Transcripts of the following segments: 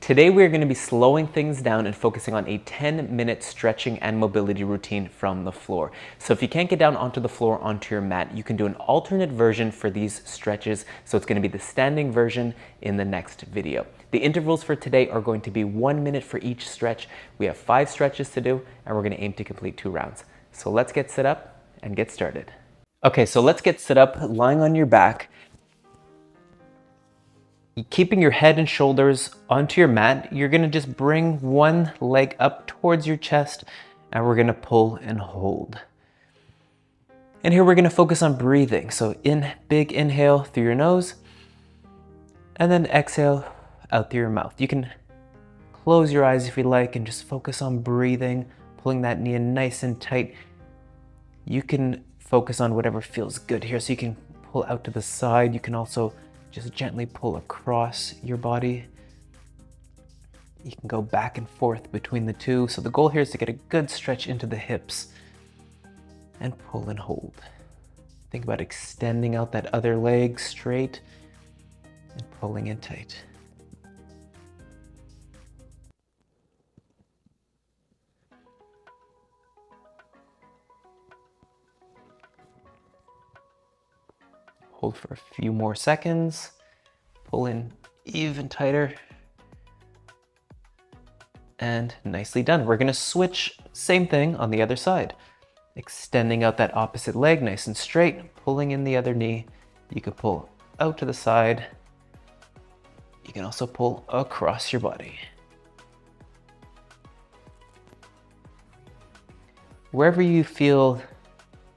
Today we're going to be slowing things down and focusing on a 10-minute stretching and mobility routine from the floor. So if you can't get down onto the floor, onto your mat, you can do an alternate version for these stretches. So it's going to be the standing version in the next video. The intervals for today are going to be 1 minute for each stretch. We have 5 stretches to do, and we're going to aim to complete 2 rounds. So let's get set up and get started. Okay, so let's get set up lying on your back. Keeping your head and shoulders onto your mat, you're gonna just bring one leg up towards your chest and we're gonna pull and hold. And here we're gonna focus on breathing. So big inhale through your nose and then exhale out through your mouth. You can close your eyes if you like and just focus on breathing, pulling that knee in nice and tight. You can focus on whatever feels good here. So you can pull out to the side. You can also just gently pull across your body. You can go back and forth between the two. So the goal here is to get a good stretch into the hips and pull and hold. Think about extending out that other leg straight and pulling in tight. Hold for a few more seconds, pull in even tighter, and nicely done. We're gonna switch, same thing on the other side. Extending out that opposite leg nice and straight, pulling in the other knee. You can pull out to the side. You can also pull across your body. Wherever you feel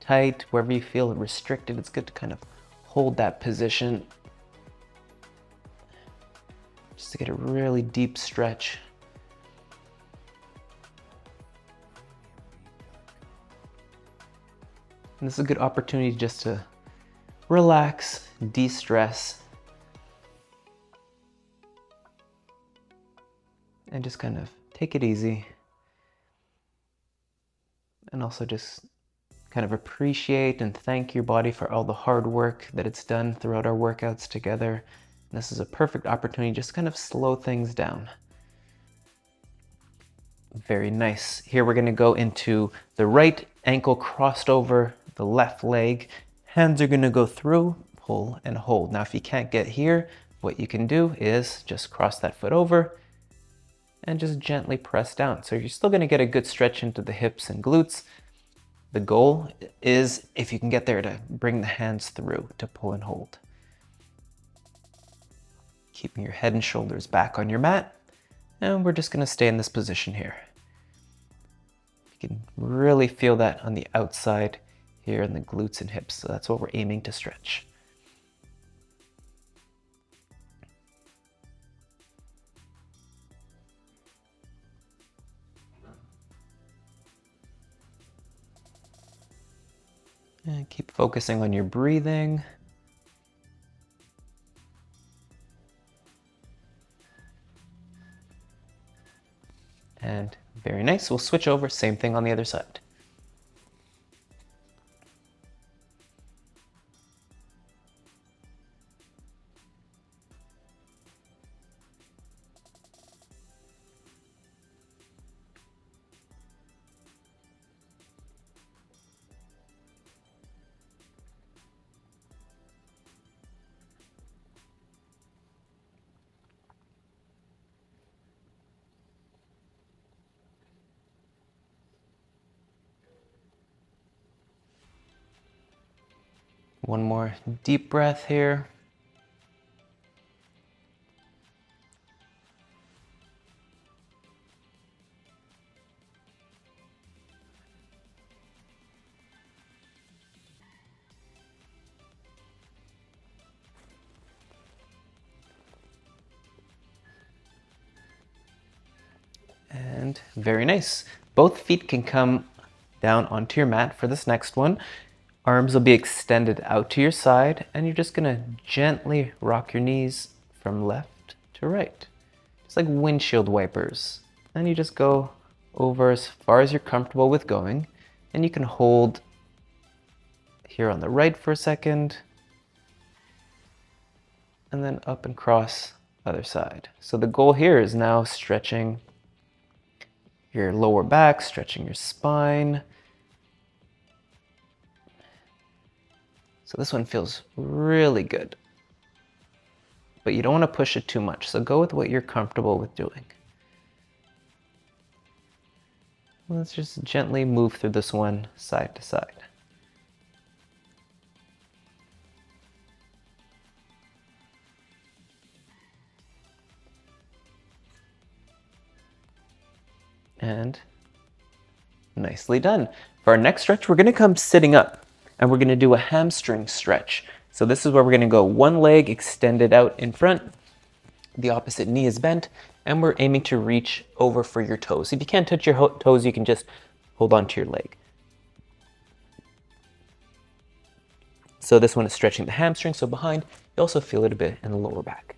tight, wherever you feel restricted, it's good to kind of hold that position just to get a really deep stretch. And this is a good opportunity just to relax, de-stress, and just kind of take it easy. And also just kind of appreciate and thank your body for all the hard work that it's done throughout our workouts together. And this is a perfect opportunity just to kind of slow things down. Very nice. Here we're going to go into the right ankle crossed over the left leg. Hands are going to go through, pull and hold. Now if you can't get here, what you can do is just cross that foot over and just gently press down. So you're still going to get a good stretch into the hips and glutes. The goal is, if you can get there, to bring the hands through to pull and hold. Keeping your head and shoulders back on your mat. And we're just going to stay in this position here. You can really feel that on the outside here in the glutes and hips. So that's what we're aiming to stretch. And keep focusing on your breathing. And very nice. We'll switch over, same thing on the other side. One more deep breath here. And very nice. Both feet can come down onto your mat for this next one. Arms will be extended out to your side, and you're just gonna gently rock your knees from left to right. Just like windshield wipers. And you just go over as far as you're comfortable with going, and you can hold here on the right for a second, and then up and cross other side. So the goal here is now stretching your lower back, stretching your spine. So this one feels really good, but you don't want to push it too much. So go with what you're comfortable with doing. Let's just gently move through this one side to side. And nicely done. For our next stretch, we're going to come sitting up and we're going to do a hamstring stretch. So this is where we're going to go one leg extended out in front, the opposite knee is bent, and we're aiming to reach over for your toes. If you can't touch your toes, you can just hold on to your leg. So this one is stretching the hamstring, so behind, you also feel it a bit in the lower back.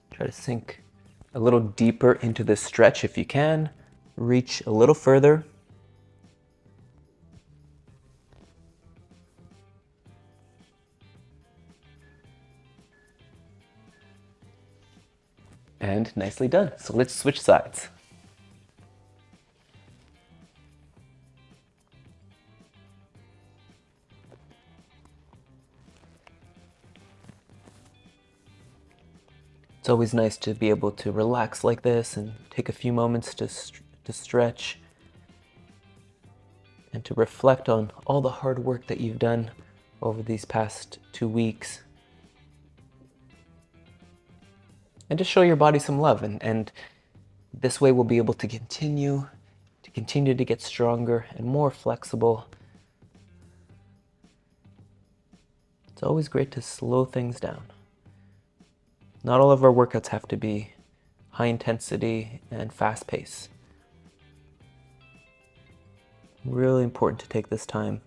Try to sink a little deeper into this stretch if you can. Reach a little further. And nicely done. So let's switch sides. It's always nice to be able to relax like this and take a few moments to stretch and to reflect on all the hard work that you've done over these past 2 weeks. And just show your body some love, and this way we'll be able to continue to get stronger and more flexible. It's always great to slow things down. Not all of our workouts have to be high intensity and fast pace. Really important to take this time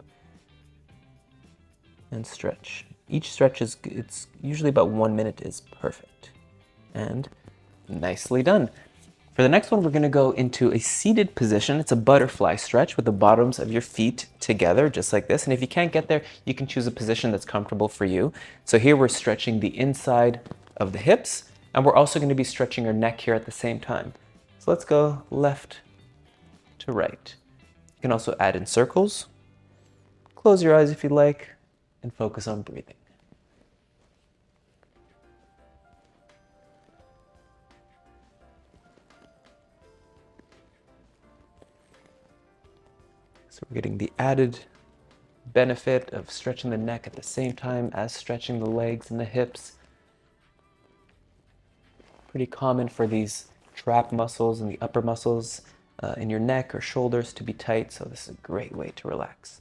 and stretch. Each stretch it's usually about 1 minute is perfect. And nicely done. For the next one, we're going to go into a seated position. It's a butterfly stretch with the bottoms of your feet together, just like this. And if you can't get there, you can choose a position that's comfortable for you. So here we're stretching the inside of the hips, and we're also going to be stretching our neck here at the same time. So let's go left to right. You can also add in circles. Close your eyes if you like, and focus on breathing. So we're getting the added benefit of stretching the neck at the same time as stretching the legs and the hips. Pretty common for these trap muscles and the upper muscles in your neck or shoulders to be tight, so this is a great way to relax.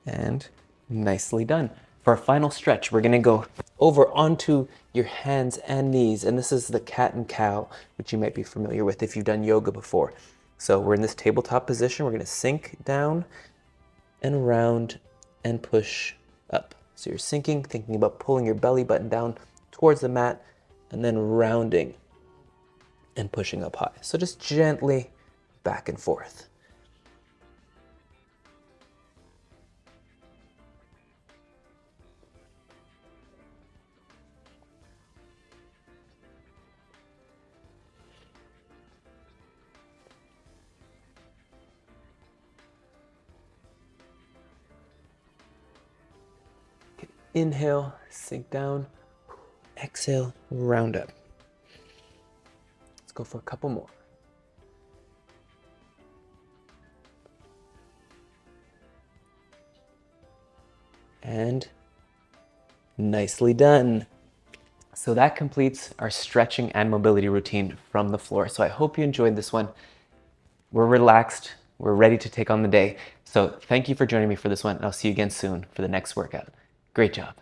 And nicely done. For our final stretch, we're going to go over onto your hands and knees, and this is the cat and cow, which you might be familiar with if you've done yoga before. So we're in this tabletop position. We're going to sink down and around and push up. So you're sinking, thinking about pulling your belly button down towards the mat, and then rounding and pushing up high. So just gently back and forth. Inhale, sink down. Exhale, round up. Let's go for a couple more. And nicely done. So that completes our stretching and mobility routine from the floor. So I hope you enjoyed this one. We're relaxed. We're ready to take on the day. So thank you for joining me for this one. And I'll see you again soon for the next workout. Great job.